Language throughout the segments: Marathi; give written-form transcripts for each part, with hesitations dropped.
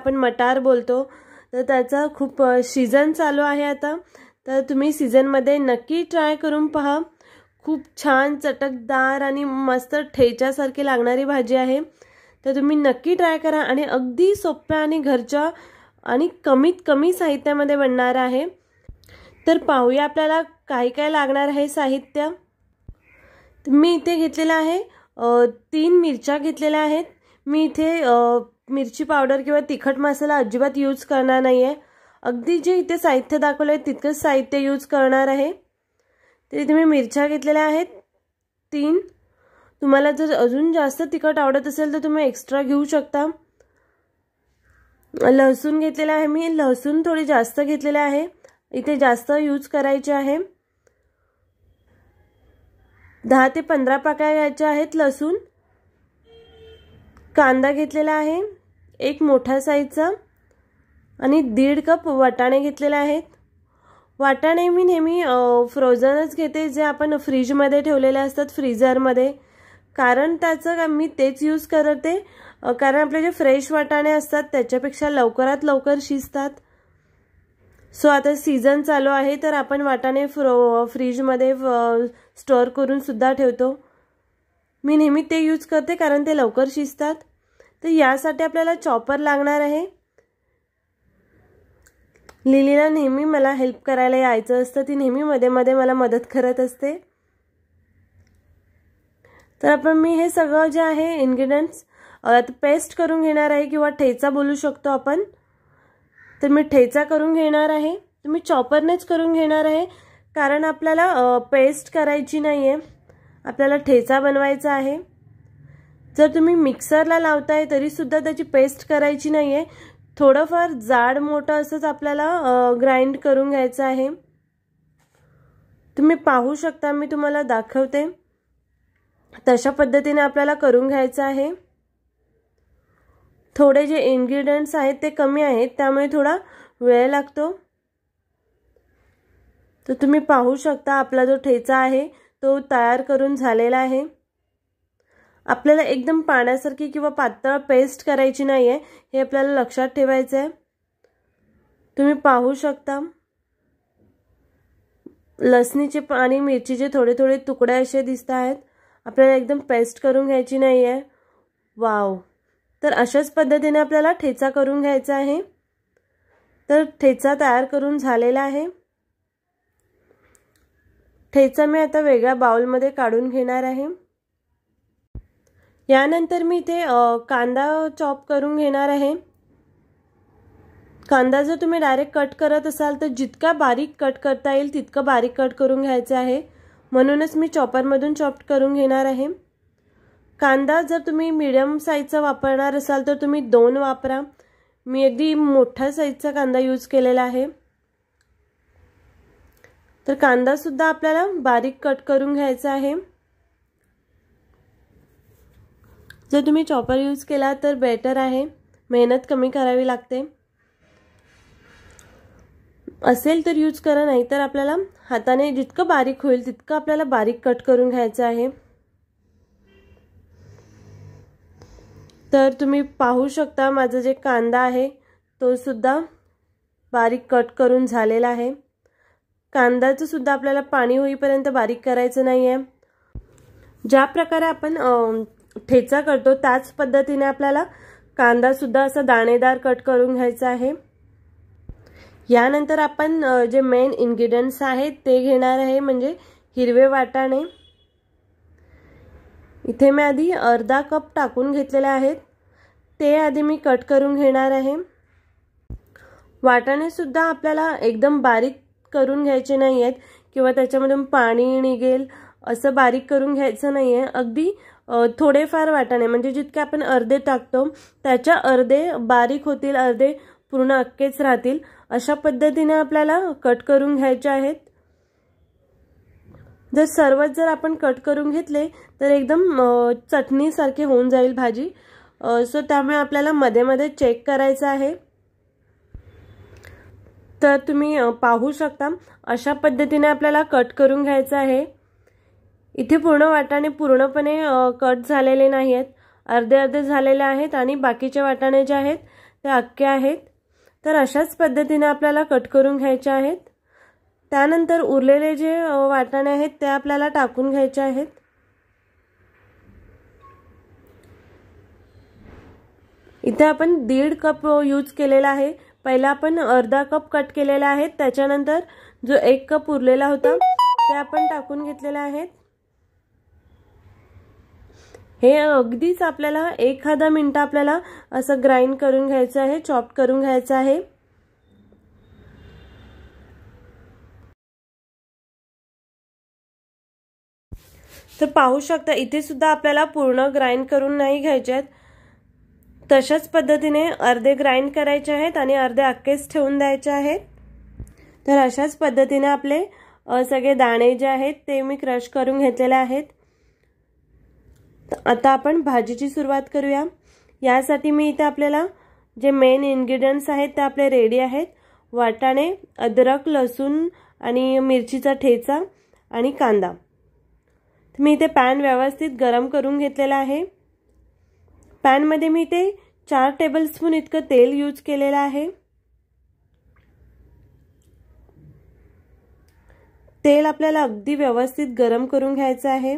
आपण मटार बोलतो, तर त्याचा खूप सीझन चालू आहे आता. तर तुम्ही सीझनमध्ये नक्की ट्राय करून पहा. खूप छान चटकदार आणि मस्त ठेच्यासारखी लागणारी भाजी आहे. तर तुम्ही नक्की ट्राय करा आणि अगदी सोप्या आणि घरच्या आणि कमीत कमी साहित्यामध्ये बनणार आहे. तर पाहूया आपल्याला काय काय लागणार आहे साहित्य. मी इथे घेतलेलं आहे 3 मिरच्या घेतलेल्या आहेत. मी इथे मिरची पावडर किंवा तिखट मसाला अजिबात यूज करणार नाही आहे. अगदी जे इथे साहित्य दाखवलं आहे तितकंच साहित्य यूज करणार आहे. तर इथे मी मिरच्या घेतलेल्या आहेत 3. तुम्हाला जर अजून जास्त तिखट आवडत असेल तर तुम्ही एक्स्ट्रा घेऊ शकता. लसूण घेतलेला आहे मी. लसूण थोडी जास्त घेतलेले आहे. इथे जास्त यूज करायचे आहे. 10 ते 15 पाकळ्या घ्यायच्या आहेत लसूण. कांदा घेतलेला आहे 1 मोठा साईजचा आणि 1.5 कप वाटाणे घेतलेले आहेत. वाटाणे मी नेहमी फ्रोझनच घेते, जे आपण फ्रीजमध्ये ठेवलेले असतात फ्रीझरमध्ये. कारण त्याचं मी तेच यूज करते, कारण आपले जे फ्रेश वाटाणे असतात त्याच्यापेक्षा लवकरात लवकर शिजतात. सो आता सीझन चालू आहे तर आपण वाटाणे फ्रीजमध्ये स्टोअर करून सुद्धा ठेवतो. मी नेहमी ते यूज करते कारण ते लवकर शिजतात. तर यासाठी आपल्याला चॉपर लागणार आहे. लिलीला नेहमी मला हेल्प करायला यायचं असतं. ती नेहमी मध्ये मध्ये मला मदत करत असते. तर आपण मी हे सगळं जे आहे इन्ग्रेडियंट्स पेस्ट करून घेणार आहे किंवा ठेचा बोलू शकतो आपण. तर मी ठेचा करून घेणार आहे. तुम्ही चॉपरनेच करून घेणार आहे कारण आपल्याला पेस्ट करायची नाही आहे, आपल्याला ठेचा बनवायचा आहे. जर तुम्ही मिक्सरला लावताय तरी सुद्धा त्याची पेस्ट करायची नाही आहे. थोडंफार जाड मोठं असंच आपल्याला ग्राइंड करून घ्यायचं आहे. तुम्ही पाहू शकता, मी तुम्हाला दाखवते तशा पद्धतीने आपल्याला करून घ्यायचं आहे. थोडे जे इन्ग्रेडियंट्स आहेत ते कमी आहेत त्यामुळे थोडा वेळ लागतो. तर तुम्ही पाहू शकता आपला जो ठेचा आहे तो तयार करून झालेला आहे. आपल्याला एकदम पाण्यासारखी किंवा पातळ पेस्ट करायची नाही आहे, हे आपल्याला लक्षात ठेवायचं आहे. तुम्ही पाहू शकता लसणीचे आणि मिरचीचे थोडे थोडे तुकडे असे दिसत आहेत. आपल्याला एकदम पेस्ट करून घ्यायची नाही आहे. वाव. तर अशाच पद्धतीने आपल्याला ठेचा करून घ्यायचा आहे. तर ठेचा तयार करून झालेला आहे. ठेचा मी आता वेगळ्या बाउलमध्ये काढून घेणार आहे. यानंतर मी इथे कांदा चॉप करून घेणार आहे. कांदा जर तुम्ही डायरेक्ट कट करत असाल तर जितका बारीक कट करता येईल तितकं बारीक कट करून घ्यायचं आहे. म्हणूनच मी चॉपरमधून चॉप करून घेणार आहे. कांदा जर तुम्ही मीडियम साईजचा वापरणार असाल तर तुम्ही 2 वापरा. मी अगदी मोठा साईजचा कांदा यूज केलेला आहे. तर कांदा सुद्धा आपल्याला बारीक कट करून घ्यायचा आहे. जर तुम्ही चॉपर यूज केला तर बेटर आहे, मेहनत कमी करावी लागते. असेल तर यूज करा, नाही तर आपल्याला हाताने जितकं बारीक होईल तितकं आपल्याला बारीक कट करून घ्यायचं आहे. तर तुम्ही पाहू शकता माझा जे कांदा आहे तो सुद्धा बारीक कट करून झालेला आहे. कांद्याचं सुद्धा आपल्याला पाणी होईपर्यंत बारीक करायचं नाही आहे. ज्या प्रकारे आपण ठेचा करतो त्याच पद्धतीने आपल्याला कांदा सुद्धा असा दाणेदार कट करून घ्यायचा आहे. यानंतर आपण जे मेन इन्ग्रेडियंट्स आहेत ते घेणार आहे, म्हणजे हिरवे वाटाणे. इथे मी आधी अर्धा कप टाकून घेतलेले आहेत. ते आधी मी कट करून घेणार आहे. वाटाणे सुद्धा आपल्याला एकदम बारीक करून घ्यायचे नाही आहेत किंवा त्याच्यामधून पाणी निघेल असं बारीक करून घ्यायचं नाही आहे. अगदी थोडेफार वाटाणे, म्हणजे जितके आपण अर्धे टाकतो त्याच्या अर्धे बारीक होतील, अर्धे पूर्ण अक्केच राहतील. अशा पद्धतीने आपल्याला कट करून घ्यायचे आहेत. जर सर्वच जर आपण कट करून घेतले तर एकदम चटणीसारखी होऊन जाईल भाजी. सो त्यामुळे आपल्याला मध्ये मध्ये चेक करायचं आहे. तर तुम्ही पाहू शकता अशा पद्धतीने आपल्याला कट करून घ्यायचं आहे. इथे पूर्ण वाटाणे पूर्णपणे कट झालेले नाही आहेत, अर्धे अर्धे झालेले आहेत आणि बाकीचे वाटाणे जे आहेत ते अख्खे आहेत. तर अशाच पद्धतीने आपल्याला कट करून घ्यायचे आहेत. त्यानंतर उरलेले जे वाटाणे आहेत ते आपल्याला टाकून घ्यायचे आहेत. इथे आपण 1.5 कप यूज केलेला आहे. पहिला आपण अर्धा कप कट केलेला आहे, त्याच्यानंतर जो 1 कप उरलेला होता ते आपण टाकून घेतलेला आहे. हे अगदीच आपल्याला 1 मिनिट आपल्याला असं ग्राइंड करून घ्यायचं आहे, चॉप करून घ्यायचं आहे. तर पाहू शकता इथे सुद्धा आपल्याला पूर्ण ग्राइंड करून नाही घ्यायचे आहेत. तशाच पद्धतीने अर्धे ग्राइंड करायचे आहेत आणि अर्धे अख्खेच ठेवून द्यायचे आहेत. तर अशाच पद्धतीने आपले सगळे दाणे जे आहेत ते मी क्रश करून घेतलेले आहेत. आता आपण भाजीची सुरुवात करूया. यासाठी मी इथे आपल्याला जे मेन इन्ग्रेडियंट्स आहेत ते आपले रेडी आहेत. वाटाणे, अद्रक, लसूण आणि मिरचीचा ठेचा आणि कांदा. मी इथे पॅन व्यवस्थित गरम करून घेतलेला आहे. पॅन मध्ये मी इथे 4 टेबलस्पून इतकं तेल यूज केलेलं आहे. तेल आपल्याला अगदी व्यवस्थित गरम करून घ्यायचं आहे.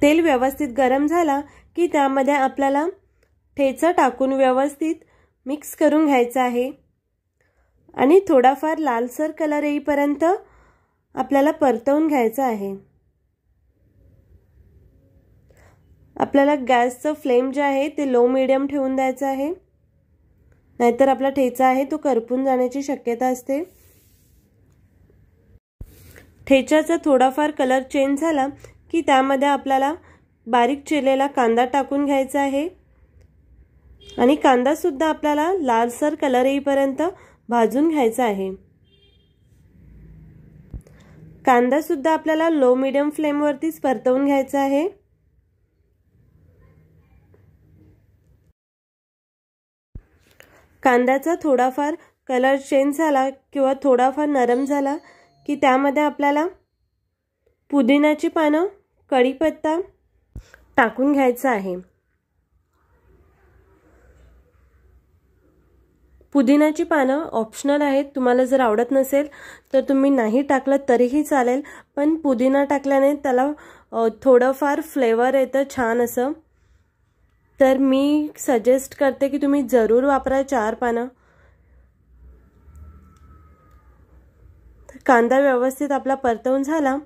तेल व्यवस्थित गरम झाला की त्यामध्ये आपल्याला ठेचा टाकून व्यवस्थित मिक्स करून घ्यायचं आहे आणि थोडाफार लालसर कलर येईपर्यंत आपल्याला परतवून घ्यायचं आहे. आपल्याला गॅसचं फ्लेम जे आहे ते लो मीडियम ठेवून द्यायचं आहे, नाहीतर आपला ठेचा आहे तो करपून जाण्याची शक्यता असते. ठेच्याचा थोडाफार कलर चेंज झाला की त्यामध्ये आपल्याला बारीक चिरलेला कांदा टाकून घ्यायचा आहे आणि कांदा सुद्धा आपल्याला लालसर कलर येईपर्यंत भाजून घ्यायचा आहे. कांदा सुद्धा आपल्याला लो मीडियम फ्लेम वरतीच परतवून घ्यायचा आहे. कांद्याचा थोडाफार कलर चेंज झाला किंवा थोडाफार नरम झाला की त्यामध्ये आपल्याला पुदिन्याची पानं, कढीपत्ता टाकून घ्यायचा आहे. पुदिन्याची पानं ऑप्शनल आहेत, तुम्हाला जर आवडत नसेल तर तुम्ही नाही टाकलं तरीही चालेल, पण पुदिना टाकल्याने त्याला थोडंफार फ्लेवर येतं छान असं. तर मी सजेस्ट करते की तुम्ही जरूर वापरा 4 पानं. कांदा व्यवस्थित आपला परतवून झाला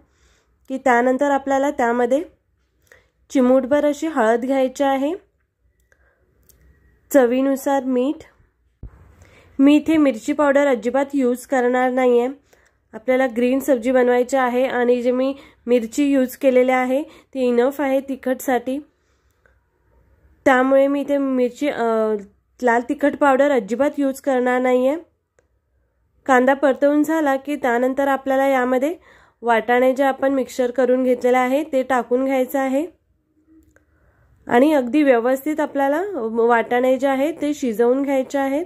की त्यानंतर आपल्याला त्यामध्ये चिमूटभर अशी हळद घ्यायची आहे, चवीनुसार मीठ. मी इथे मिरची पावडर अजिबात यूज करणार नाही आहे. आपल्याला ग्रीन सब्जी बनवायची आहे आणि जे मी मिरची यूज केलेले आहे ते इनफ आहे तिखटसाठी, त्यामुळे मी इथे मिरची लाल तिखट पावडर अजिबात यूज करणार नाही आहे. कांदा परतवून झाला की त्यानंतर आपल्याला यामध्ये वाटाणे जे आपण मिक्सर करून घेतलेले आहे ते टाकून घ्यायचं आहे आणि अगदी व्यवस्थित आपल्याला वाटाणे जे आहे ते शिजवून घ्यायचे आहेत.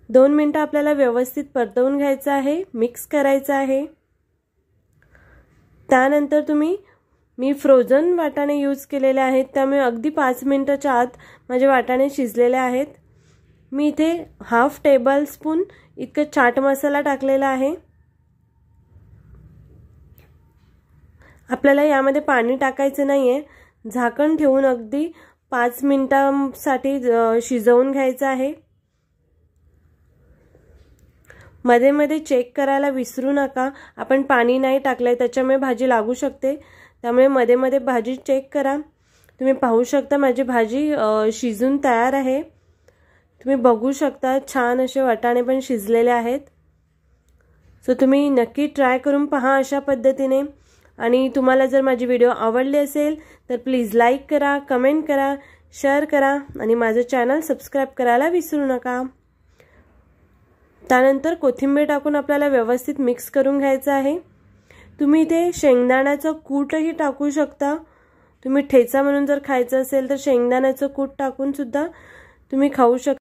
2 मिनिटं आपल्याला व्यवस्थित परतवून घ्यायचं आहे, मिक्स करायचं आहे. त्यानंतर मी फ्रोझन वाटाणे यूज केलेले आहेत, त्यामुळे अगदी 5 मिनिटाच्या आत माझे वाटाणे शिजलेले आहेत. मी इथे 1/2 टेबलस्पून इतकं चाट मसाला टाकलेला आहे. आपल्याला यामध्ये पाणी टाकायचं नाहीये. झाकण ठेवून अगदी 5 मिनिटांसाठी शिजवून घ्यायचं आहे. मध्ये मध्ये चेक करायला विसरू नका. आपण पाणी नाही टाकलंय त्याच्यामुळे भाजी लागू शकते, त्यामुळे मध्ये मध्ये भाजी चेक करा. तुम्ही पाहू शकता माझी भाजी शिजून तयार आहे. तुम्ही बघू शकता छान असे वाटाणे पण शिजलेले आहेत. सो तुम्ही नक्की ट्राय करून पहा अशा पद्धतीने. आणि तुम्हाला जर माझी व्हिडिओ आवडली असेल तर प्लीज लाईक करा, कमेंट करा, शेअर करा आणि माझं चॅनल सबस्क्राईब करायला विसरू नका. त्यानंतर कोथिंबीर टाकून आपल्याला व्यवस्थित मिक्स करून घ्यायचं आहे. तुम्ही इथे शेंगदाण्याचं कूटही टाकू शकता. तुम्ही ठेचा म्हणून जर खायचं असेल तर शेंगदाण्याचं कूट टाकून सुद्धा तुम्ही खाऊ शकता.